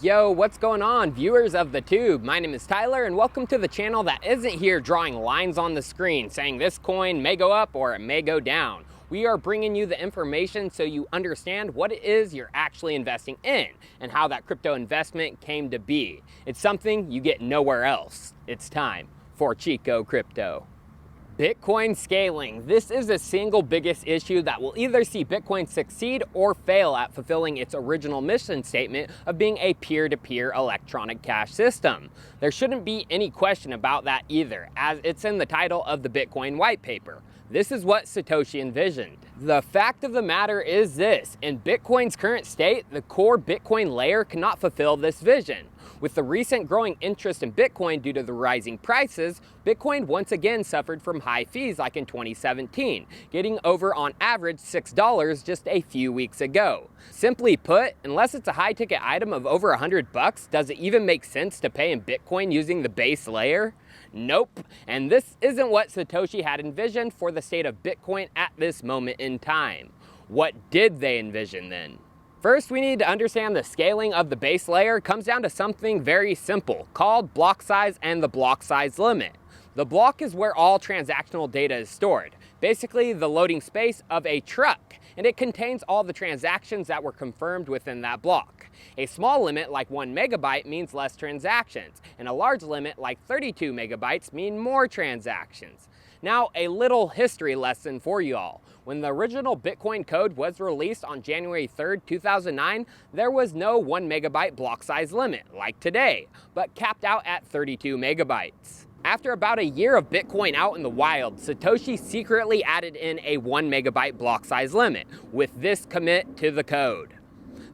Yo, what's going on, viewers of the tube? My name is Tyler and welcome to the channel that isn't here drawing lines on the screen saying this coin may go up or it may go down. We are bringing you the information so you understand what it is you're actually investing in and how that crypto investment came to be. It's something you get nowhere else. It's time for Chico Crypto. Bitcoin scaling. This is the single biggest issue that will either see Bitcoin succeed or fail at fulfilling its original mission statement of being a peer-to-peer electronic cash system. There shouldn't be any question about that either, as it's in the title of the Bitcoin white paper. This is what Satoshi envisioned. The fact of the matter is this: in Bitcoin's current state, the core Bitcoin layer cannot fulfill this vision. With the recent growing interest in Bitcoin due to the rising prices, Bitcoin once again suffered from high fees like in 2017, getting over on average $6 just a few weeks ago. Simply put, unless it's a high ticket item of over $100, does it even make sense to pay in Bitcoin using the base layer? Nope. And this isn't what Satoshi had envisioned for the state of Bitcoin at this moment in time. What did they envision then? First, we need to understand the scaling of the base layer comes down to something very simple called block size and the block size limit. The block is where all transactional data is stored, basically the loading space of a truck, and it contains all the transactions that were confirmed within that block. A small limit like 1 megabyte means less transactions, and a large limit like 32 megabytes mean more transactions. Now, a little history lesson for you all. When the original Bitcoin code was released on January 3rd, 2009, there was no 1 megabyte block size limit like today, but capped out at 32 megabytes. After about a year of Bitcoin out in the wild, Satoshi secretly added in a 1 megabyte block size limit with this commit to the code.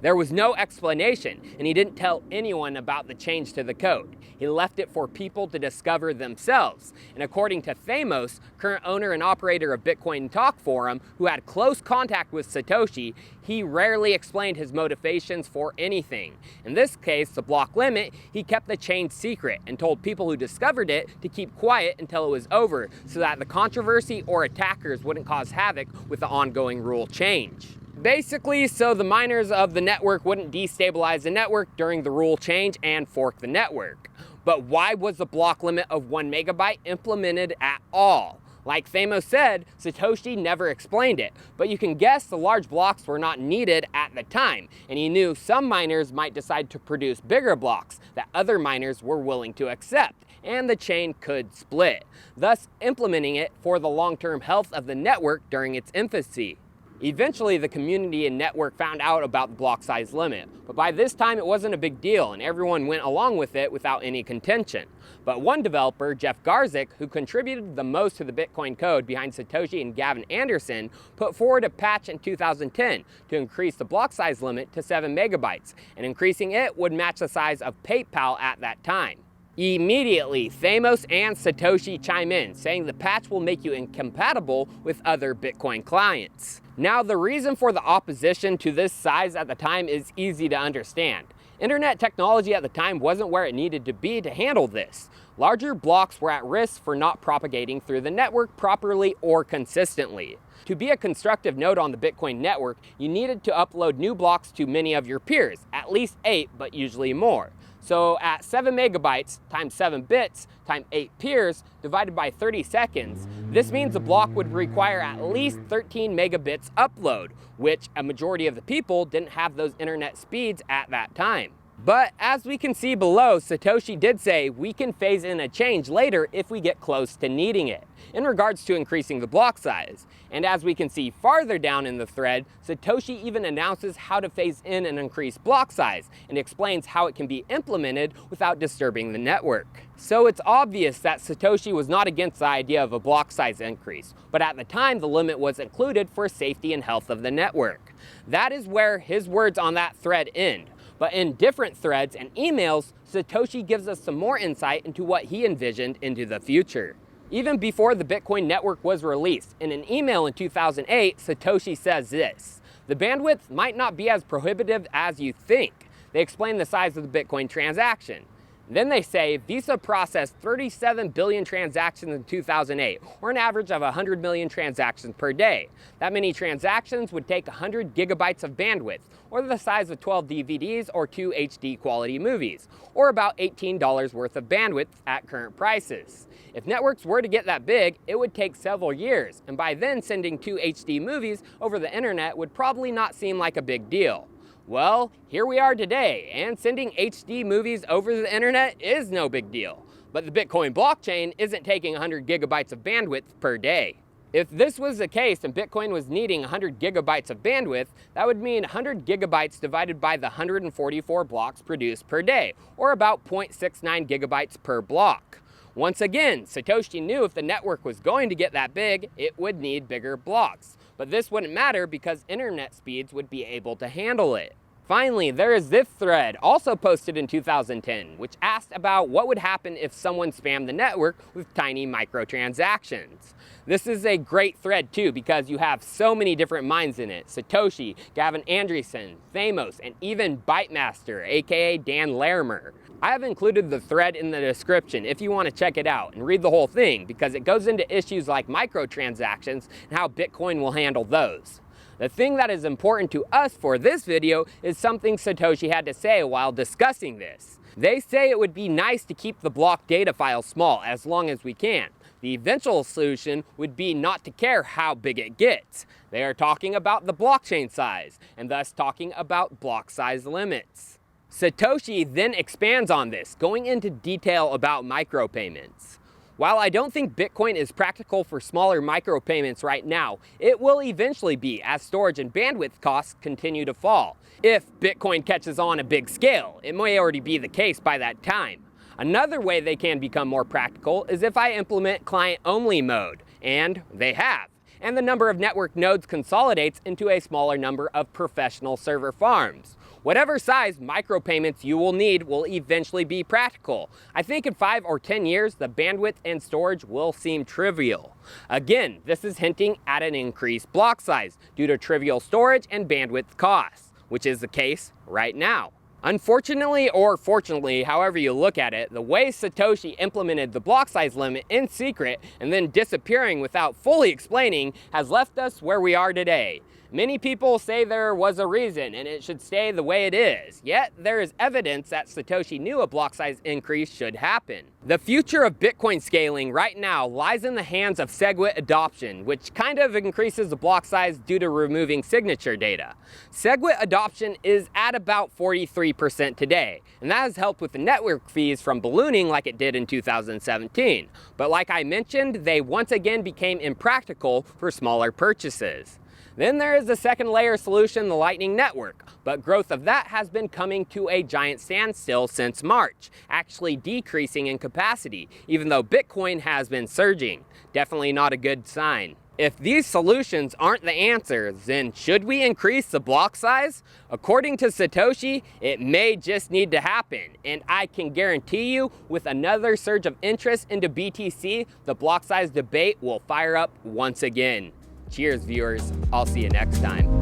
There was no explanation, and he didn't tell anyone about the change to the code. He left it for people to discover themselves. And according to Thamos, current owner and operator of Bitcoin Talk Forum, who had close contact with Satoshi, he rarely explained his motivations for anything. In this case, the block limit, he kept the change secret and told people who discovered it to keep quiet until it was over so that the controversy or attackers wouldn't cause havoc with the ongoing rule change. Basically, so the miners of the network wouldn't destabilize the network during the rule change and fork the network. But why was the block limit of 1 megabyte implemented at all? Like Thamos said, Satoshi never explained it, but you can guess the large blocks were not needed at the time, and he knew some miners might decide to produce bigger blocks that other miners were willing to accept, and the chain could split, thus implementing it for the long-term health of the network during its infancy. Eventually, the community and network found out about the block size limit, but by this time it wasn't a big deal and everyone went along with it without any contention. But one developer, Jeff Garzik, who contributed the most to the Bitcoin code behind Satoshi and Gavin Anderson, put forward a patch in 2010 to increase the block size limit to 7 megabytes, and increasing it would match the size of PayPal at that time. Immediately, Thamos and Satoshi chime in, saying the patch will make you incompatible with other Bitcoin clients. Now, the reason for the opposition to this size at the time is easy to understand. Internet technology at the time wasn't where it needed to be to handle this. Larger blocks were at risk for not propagating through the network properly or consistently. To be a constructive node on the Bitcoin network, you needed to upload new blocks to many of your peers, at least 8, but usually more. So at 7 megabytes times 7 bits times 8 peers divided by 30 seconds, this means the block would require at least 13 megabits upload, which a majority of the people didn't have those internet speeds at that time. But as we can see below, Satoshi did say we can phase in a change later if we get close to needing it, in regards to increasing the block size. And as we can see farther down in the thread, Satoshi even announces how to phase in an increased block size and explains how it can be implemented without disturbing the network. So it's obvious that Satoshi was not against the idea of a block size increase, but at the time the limit was included for safety and health of the network. That is where his words on that thread end. But in different threads and emails, Satoshi gives us some more insight into what he envisioned into the future. Even before the Bitcoin network was released, in an email in 2008, Satoshi says this: "The bandwidth might not be as prohibitive as you think." They explain the size of the Bitcoin transaction. Then they say Visa processed 37 billion transactions in 2008, or an average of 100 million transactions per day. That many transactions would take 100 gigabytes of bandwidth, or the size of 12 DVDs or 2 HD quality movies, or about $18 worth of bandwidth at current prices. If networks were to get that big, it would take several years, and by then sending 2 HD movies over the internet would probably not seem like a big deal. Well, here we are today, and sending HD movies over the internet is no big deal. But the Bitcoin blockchain isn't taking 100 gigabytes of bandwidth per day. If this was the case and Bitcoin was needing 100 gigabytes of bandwidth, that would mean 100 gigabytes divided by the 144 blocks produced per day, or about 0.69 gigabytes per block. Once again, Satoshi knew if the network was going to get that big, it would need bigger blocks. But this wouldn't matter because internet speeds would be able to handle it. Finally, there is this thread, also posted in 2010, which asked about what would happen if someone spammed the network with tiny microtransactions. This is a great thread too because you have so many different minds in it. Satoshi, Gavin Andresen, Thamos, and even Bytemaster, aka Dan Larimer. I have included the thread in the description if you want to check it out and read the whole thing because it goes into issues like microtransactions and how Bitcoin will handle those. The thing that is important to us for this video is something Satoshi had to say while discussing this. They say it would be nice to keep the block data file small as long as we can. The eventual solution would be not to care how big it gets. They are talking about the blockchain size and thus talking about block size limits. Satoshi then expands on this, going into detail about micropayments. While I don't think Bitcoin is practical for smaller micropayments right now, it will eventually be as storage and bandwidth costs continue to fall. If Bitcoin catches on a big scale, it may already be the case by that time. Another way they can become more practical is if I implement client-only mode, and they have. And the number of network nodes consolidates into a smaller number of professional server farms. Whatever size micropayments you will need will eventually be practical. I think in 5 or 10 years, the bandwidth and storage will seem trivial. Again, this is hinting at an increased block size due to trivial storage and bandwidth costs, which is the case right now. Unfortunately, or fortunately, however you look at it, the way Satoshi implemented the block size limit in secret and then disappearing without fully explaining has left us where we are today. Many people say there was a reason and it should stay the way it is, yet there is evidence that Satoshi knew a block size increase should happen. The future of Bitcoin scaling right now lies in the hands of SegWit adoption, which kind of increases the block size due to removing signature data. SegWit adoption is at about 43% today, and that has helped with the network fees from ballooning like it did in 2017. But like I mentioned, they once again became impractical for smaller purchases. Then there is the second layer solution, the Lightning Network, but growth of that has been coming to a giant standstill since March, actually decreasing in capacity, even though Bitcoin has been surging. Definitely not a good sign. If these solutions aren't the answer, then should we increase the block size? According to Satoshi, it may just need to happen, and I can guarantee you, with another surge of interest into BTC, the block size debate will fire up once again. Cheers, viewers. I'll see you next time.